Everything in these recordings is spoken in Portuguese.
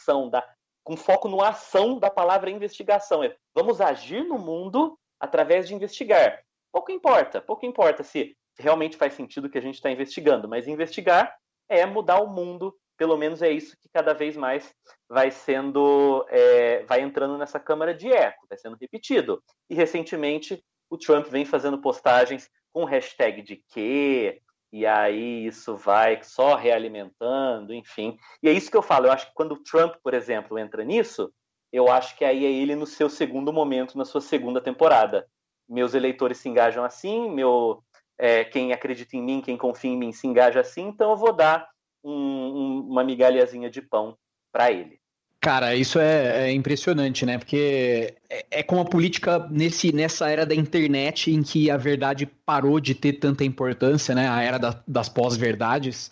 ação, com foco no ação da palavra investigação. Vamos agir no mundo através de investigar. Pouco importa se realmente faz sentido o que a gente está investigando, mas investigar é mudar o mundo, pelo menos é isso que cada vez mais vai entrando nessa câmara de eco, vai sendo repetido. E recentemente o Trump vem fazendo postagens com hashtag de quê, e aí isso vai só realimentando, enfim. E é isso que eu falo, eu acho que quando o Trump, por exemplo, entra nisso, eu acho que aí é ele no seu segundo momento, na sua segunda temporada. Meus eleitores se engajam assim, quem acredita em mim, quem confia em mim se engaja assim, então eu vou dar uma migalhazinha de pão para ele. Cara, isso é impressionante, né? Porque é como a política nessa era da internet em que a verdade parou de ter tanta importância, né? A era das pós-verdades,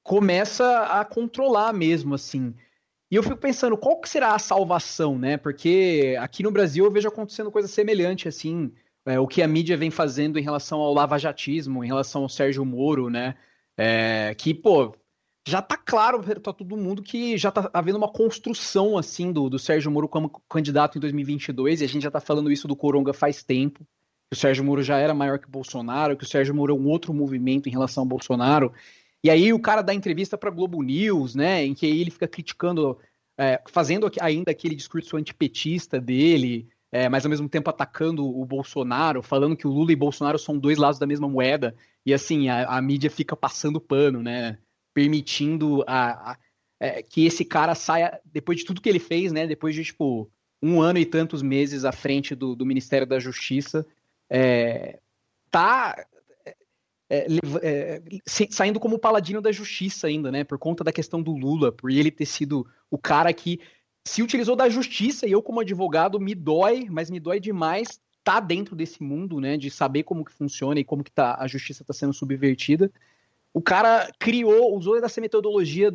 começa a controlar mesmo, assim. E eu fico pensando, qual que será a salvação, né? Porque aqui no Brasil eu vejo acontecendo coisa semelhante, assim, o que a mídia vem fazendo em relação ao lavajatismo, em relação ao Sérgio Moro, né? Que, pô, já tá claro pra todo mundo que já tá havendo uma construção, assim, do Sérgio Moro como candidato em 2022, e a gente já tá falando isso do Coronga faz tempo, que o Sérgio Moro já era maior que o Bolsonaro, que o Sérgio Moro é um outro movimento em relação ao Bolsonaro. E aí o cara dá entrevista para Globo News, né, em que ele fica criticando, fazendo ainda aquele discurso antipetista dele, mas ao mesmo tempo atacando o Bolsonaro, falando que o Lula e Bolsonaro são dois lados da mesma moeda, e assim, a mídia fica passando pano, né, permitindo que esse cara saia, depois de tudo que ele fez, né, depois de, tipo, 1 ano e tantos meses à frente do Ministério da Justiça, tá saindo como paladino da justiça ainda, né? Por conta da questão do Lula, por ele ter sido o cara que se utilizou da justiça, e eu como advogado me dói, mas me dói demais tá dentro desse mundo, né? De saber como que funciona e como que a justiça está sendo subvertida. O cara usou dessa metodologia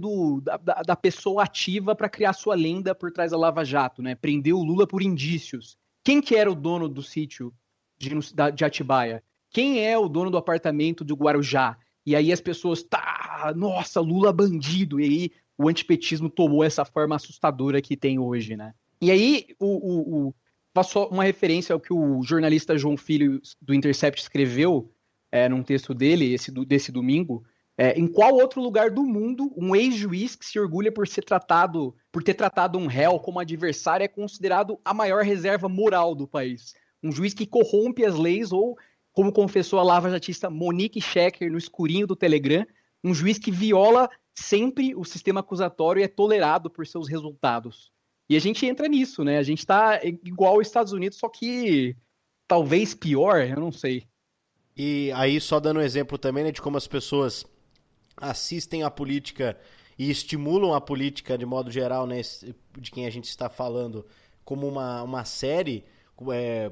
da pessoa ativa para criar sua lenda por trás da Lava Jato, né? Prendeu o Lula por indícios. Quem que era o dono do sítio de Atibaia? Quem é o dono do apartamento do Guarujá? E aí as pessoas, nossa, Lula bandido. E aí o antipetismo tomou essa forma assustadora que tem hoje, né? E aí passou uma referência ao que o jornalista João Filho do Intercept escreveu num texto dele, desse domingo. Em qual outro lugar do mundo um ex-juiz que se orgulha por ter tratado um réu como adversário é considerado a maior reserva moral do país? Um juiz que corrompe as leis ou, como confessou a lava-jatista Monique Schecker no escurinho do Telegram, um juiz que viola sempre o sistema acusatório e é tolerado por seus resultados. E a gente entra nisso, né? A gente tá igual aos Estados Unidos, só que talvez pior, eu não sei. E aí, só dando um exemplo também, né, de como as pessoas assistem a política e estimulam a política de modo geral, né, de quem a gente está falando, como uma série.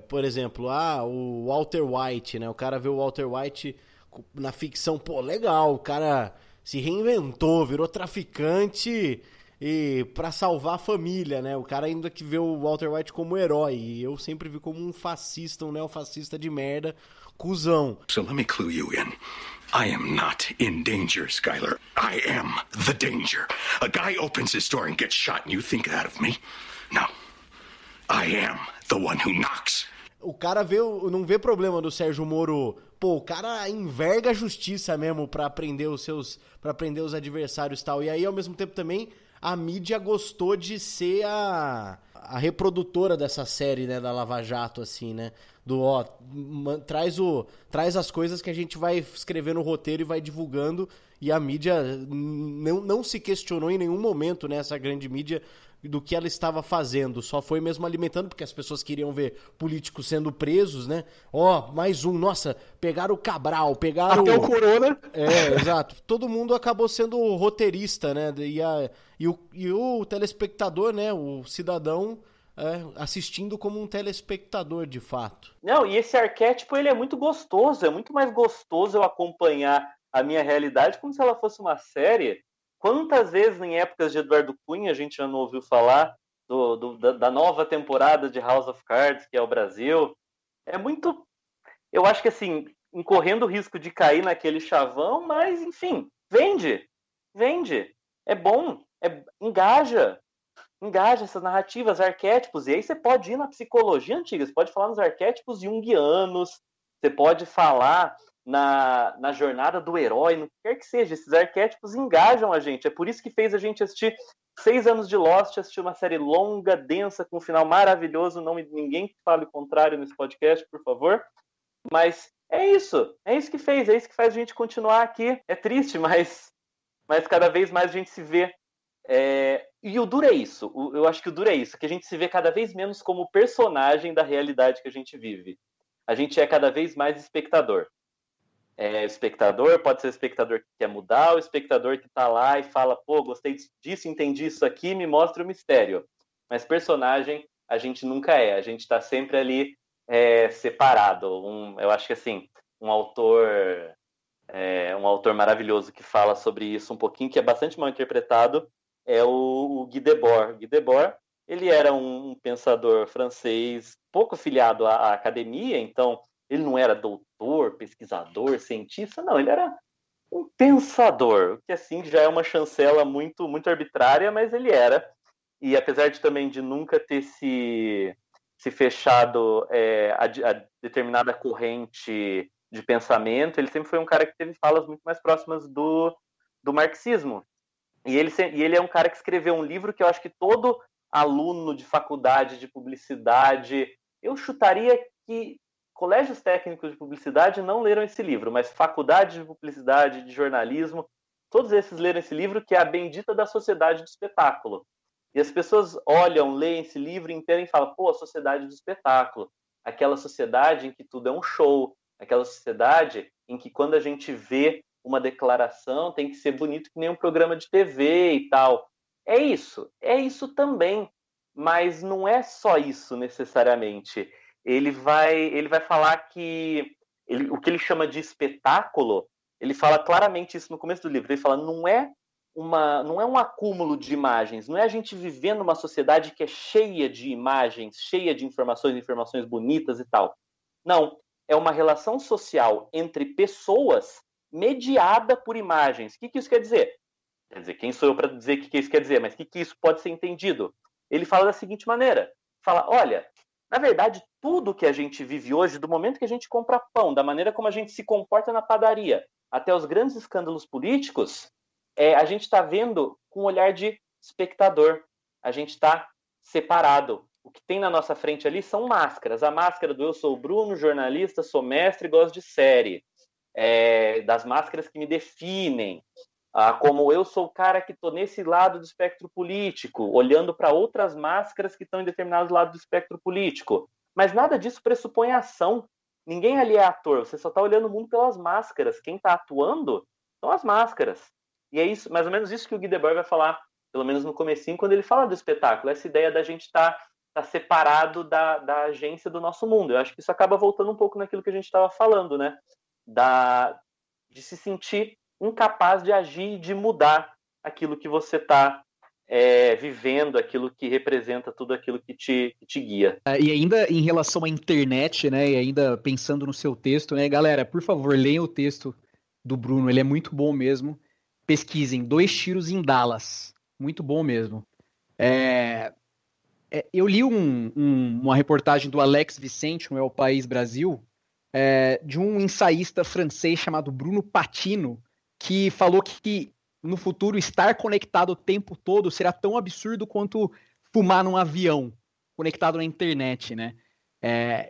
Por exemplo, o Walter White, né? O cara vê o Walter White na ficção, pô, legal, o cara se reinventou, virou traficante e pra salvar a família, né? O cara ainda que vê o Walter White como herói, e eu sempre vi como um fascista, um neofascista de merda, cuzão. So let me clue you in. I am not in danger, Skyler. I am the danger. A guy opens his door and gets shot and you think that of me? No. I am the one who knocks. O cara não vê problema do Sérgio Moro. Pô, o cara enverga a justiça mesmo pra prender os adversários e tal. E aí, ao mesmo tempo, também, a mídia gostou de ser a reprodutora dessa série, né, da Lava Jato, assim, né? Traz as coisas que a gente vai escrever no roteiro e vai divulgando. E a mídia não se questionou em nenhum momento, né, essa grande mídia, do que ela estava fazendo, só foi mesmo alimentando, porque as pessoas queriam ver políticos sendo presos, né? Mais um, nossa, pegaram o Cabral, pegaram... Até o Corona. Exato. Todo mundo acabou sendo roteirista, né? E o telespectador, né? O cidadão assistindo como um telespectador, de fato. Não, e esse arquétipo, ele é muito gostoso, é muito mais gostoso eu acompanhar a minha realidade como se ela fosse uma série. Quantas vezes em épocas de Eduardo Cunha a gente já não ouviu falar da nova temporada de House of Cards, que é o Brasil? É muito... Eu acho que, assim, incorrendo o risco de cair naquele chavão, mas, enfim, vende. É bom. engaja essas narrativas, arquétipos, e aí você pode ir na psicologia antiga, você pode falar nos arquétipos junguianos, você pode falar na jornada do herói, no que quer que seja, esses arquétipos engajam a gente, é por isso que fez a gente assistir 6 anos de Lost, assistir uma série longa, densa, com um final maravilhoso, ninguém fale o contrário nesse podcast, por favor, mas é isso que fez, é isso que faz a gente continuar aqui, é triste, mas cada vez mais a gente se vê. E o duro é isso, eu acho que o duro é isso, que a gente se vê cada vez menos como personagem da realidade que a gente vive. A gente é cada vez mais espectador. Espectador, pode ser o espectador que quer mudar, o espectador que tá lá e fala, pô, gostei disso, entendi isso aqui, me mostra o mistério. Mas personagem a gente nunca é, a gente tá sempre ali separado. Eu acho que assim, um autor maravilhoso que fala sobre isso um pouquinho, que é bastante mal interpretado, é o Guy Debord. Guy Debord, ele era um pensador francês pouco filiado à academia, então ele não era doutor, pesquisador, cientista, não, ele era um pensador, o que assim já é uma chancela muito, muito arbitrária, mas ele era. E apesar também de nunca ter se fechado a determinada corrente de pensamento, ele sempre foi um cara que teve falas muito mais próximas do marxismo. E ele é um cara que escreveu um livro que eu acho que todo aluno de faculdade de publicidade, eu chutaria que colégios técnicos de publicidade não leram esse livro, mas faculdade de publicidade, de jornalismo, todos esses leram esse livro, que é A Bendita da Sociedade do Espetáculo. E as pessoas olham, leem esse livro inteiro e falam, pô, a sociedade do espetáculo, aquela sociedade em que tudo é um show, aquela sociedade em que quando a gente vê uma declaração tem que ser bonito que nem um programa de TV e tal. É isso também, mas não é só isso necessariamente. Ele vai falar que o que ele chama de espetáculo, ele fala claramente isso no começo do livro, ele fala, não é um acúmulo de imagens, não é a gente viver numa sociedade que é cheia de imagens, cheia de informações bonitas e tal. Não, é uma relação social entre pessoas mediada por imagens. O que isso quer dizer? Quer dizer, quem sou eu para dizer o que isso quer dizer? Mas o que isso pode ser entendido? Ele fala da seguinte maneira, fala, olha, na verdade, tudo que a gente vive hoje, do momento que a gente compra pão, da maneira como a gente se comporta na padaria, até os grandes escândalos políticos, a gente está vendo com um olhar de espectador. A gente está separado. O que tem na nossa frente ali são máscaras. A máscara do eu sou o Bruno, jornalista, sou mestre e gosto de série. Das máscaras que me definem. Como eu sou o cara que estou nesse lado do espectro político, olhando para outras máscaras que estão em determinados lados do espectro político. Mas nada disso pressupõe ação. Ninguém ali é ator, você só está olhando o mundo pelas máscaras. Quem está atuando são as máscaras. E é isso, mais ou menos isso que o Guy Debord vai falar, pelo menos no comecinho, quando ele fala do espetáculo, essa ideia da gente estar separado da agência do nosso mundo. Eu acho que isso acaba voltando um pouco naquilo que a gente estava falando, né? De se sentir incapaz de agir e de mudar aquilo que você está vivendo, aquilo que representa tudo aquilo que te guia. E ainda em relação à internet, né, e ainda pensando no seu texto, né, galera, por favor, leiam o texto do Bruno, ele é muito bom mesmo. Pesquisem, 2 tiros em Dallas, muito bom mesmo. Eu li uma reportagem do Alex Vicente, no El País Brasil, de um ensaísta francês chamado Bruno Patino, que falou que no futuro estar conectado o tempo todo será tão absurdo quanto fumar num avião conectado na internet, né?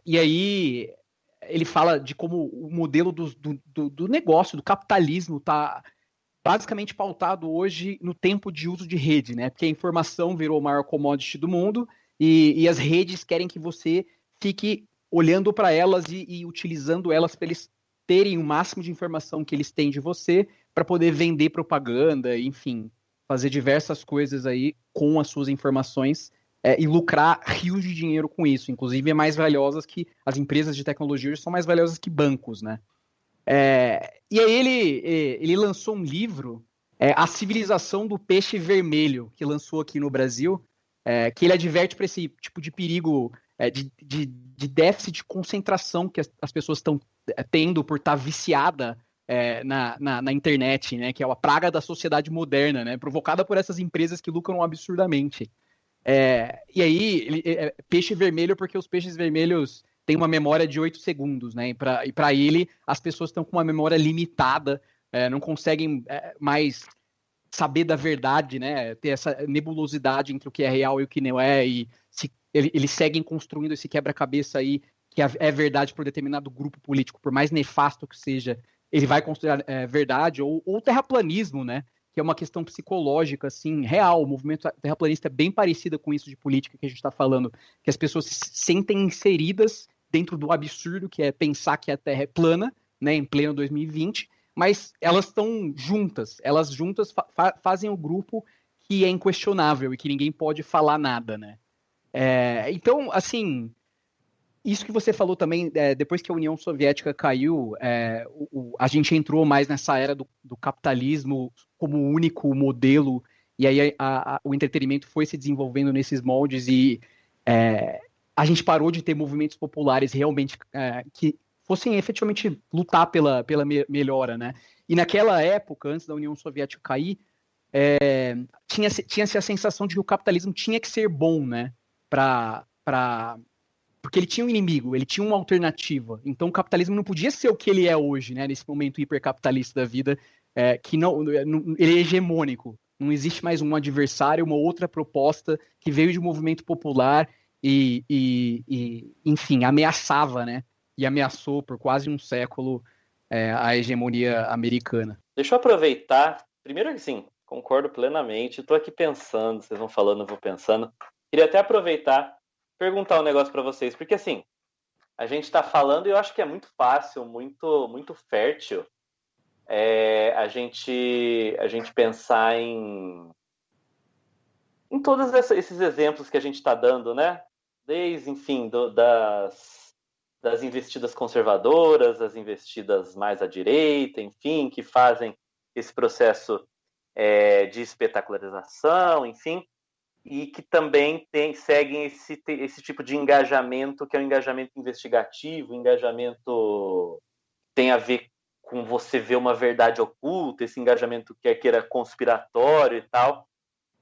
E aí ele fala de como o modelo do negócio, do capitalismo, está basicamente pautado hoje no tempo de uso de rede, né? Porque a informação virou o maior commodity do mundo e as redes querem que você fique olhando para elas e utilizando elas para eles terem o máximo de informação que eles têm de você para poder vender propaganda, enfim, fazer diversas coisas aí com as suas informações e lucrar rios de dinheiro com isso. Inclusive, mais valiosas que as empresas de tecnologia hoje são mais valiosas que bancos, né? E aí ele lançou um livro, A Civilização do Peixe Vermelho, que lançou aqui no Brasil, que ele adverte para esse tipo de perigo de déficit de concentração que as pessoas estão tendo por estar viciada na internet, né? Que é a praga da sociedade moderna, né? Provocada por essas empresas que lucram absurdamente. E aí, peixe vermelho, porque os peixes vermelhos têm uma memória de 8 segundos, né? E para ele, as pessoas estão com uma memória limitada, não conseguem mais saber da verdade, né? Ter essa nebulosidade entre o que é real e o que não é, e eles seguem construindo esse quebra-cabeça aí, que é verdade para um determinado grupo político, por mais nefasto que seja, ele vai construir verdade, ou terraplanismo, né? Que é uma questão psicológica, assim, real. O movimento terraplanista é bem parecido com isso de política que a gente está falando, que as pessoas se sentem inseridas dentro do absurdo que é pensar que a Terra é plana, né, em pleno 2020, mas elas estão juntas. Elas juntas fazem o grupo que é inquestionável e que ninguém pode falar nada, né? Então, assim, isso que você falou também, depois que a União Soviética caiu, a gente entrou mais nessa era do capitalismo como único modelo, e aí o entretenimento foi se desenvolvendo nesses moldes, e a gente parou de ter movimentos populares realmente que fossem efetivamente lutar pela melhora, né? E naquela época, antes da União Soviética cair, tinha-se a sensação de que o capitalismo tinha que ser bom, né? Porque ele tinha um inimigo, ele tinha uma alternativa. Então o capitalismo não podia ser o que ele é hoje, né? Nesse momento hipercapitalista da vida, que ele é hegemônico. Não existe mais um adversário, uma outra proposta que veio de um movimento popular enfim, ameaçava, né? E ameaçou por quase um século a hegemonia americana. Deixa eu aproveitar. Primeiro, assim, concordo plenamente. Estou aqui pensando, vocês vão falando, eu vou pensando. Queria até aproveitar, perguntar um negócio para vocês, porque assim, a gente está falando e eu acho que é muito fácil, muito, muito fértil a gente pensar em todos esses exemplos que a gente está dando, né? Desde, enfim, das investidas conservadoras, das investidas mais à direita, enfim, que fazem esse processo de espetacularização, enfim, e que também seguem esse tipo de engajamento, que é um engajamento investigativo, engajamento que tem a ver com você ver uma verdade oculta, esse engajamento que era conspiratório e tal.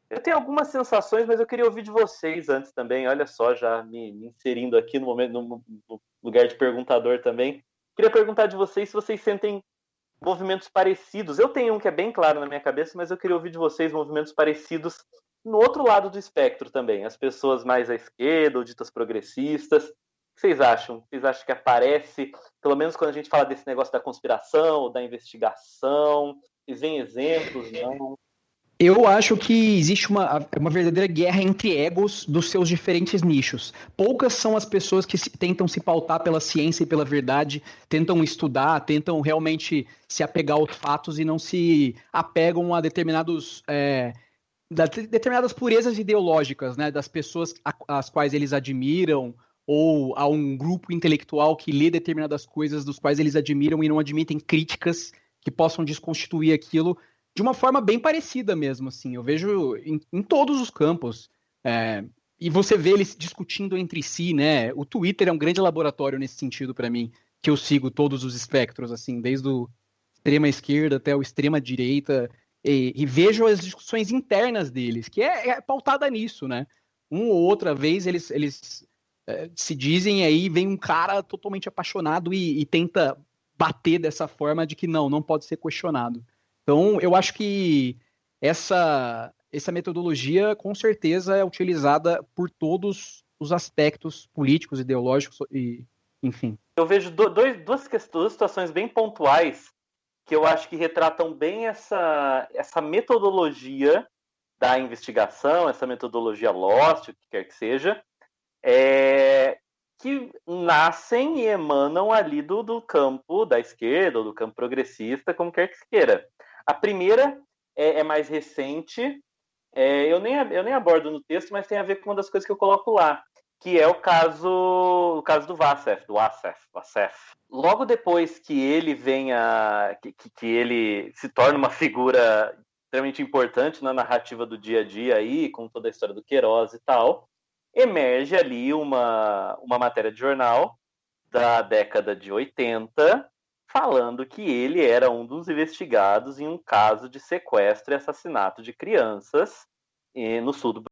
Eu tenho algumas sensações, mas eu queria ouvir de vocês antes também. Olha só, já me inserindo aqui no lugar de perguntador também. Queria perguntar de vocês se vocês sentem movimentos parecidos. Eu tenho um que é bem claro na minha cabeça, mas eu queria ouvir de vocês movimentos parecidos no outro lado do espectro também. As pessoas mais à esquerda ou ditas progressistas. O que vocês acham? Vocês acham que aparece, pelo menos quando a gente fala desse negócio da conspiração ou da investigação? Vocês veem exemplos? Não? Eu acho que existe uma verdadeira guerra entre egos dos seus diferentes nichos. Poucas são as pessoas que tentam se pautar pela ciência e pela verdade, tentam estudar, tentam realmente se apegar aos fatos e não se apegam a determinadas purezas ideológicas, né, das pessoas às quais eles admiram, ou a um grupo intelectual que lê determinadas coisas dos quais eles admiram e não admitem críticas que possam desconstituir aquilo de uma forma bem parecida mesmo, assim. Eu vejo em todos os campos. E você vê eles discutindo entre si, né? O Twitter é um grande laboratório nesse sentido para mim, que eu sigo todos os espectros, assim, desde o extrema esquerda até o extrema direita, e vejo as discussões internas deles, que é pautada nisso, né? Uma ou outra vez eles se dizem, aí vem um cara totalmente apaixonado e tenta bater dessa forma de que não pode ser questionado. Então, eu acho que essa metodologia, com certeza, é utilizada por todos os aspectos políticos, ideológicos, e, enfim. Eu vejo duas situações bem pontuais que eu acho que retratam bem essa metodologia da investigação, essa metodologia Lost, o que quer que seja, que nascem e emanam ali do campo da esquerda ou do campo progressista, como quer que se queira. A primeira é mais recente, eu nem abordo no texto, mas tem a ver com uma das coisas que eu coloco lá, que é o caso do Wassef. Logo depois que ele que ele se torna uma figura extremamente importante na narrativa do dia a dia aí, com toda a história do Queiroz e tal, emerge ali uma matéria de jornal da década de 80, falando que ele era um dos investigados em um caso de sequestro e assassinato de crianças no sul do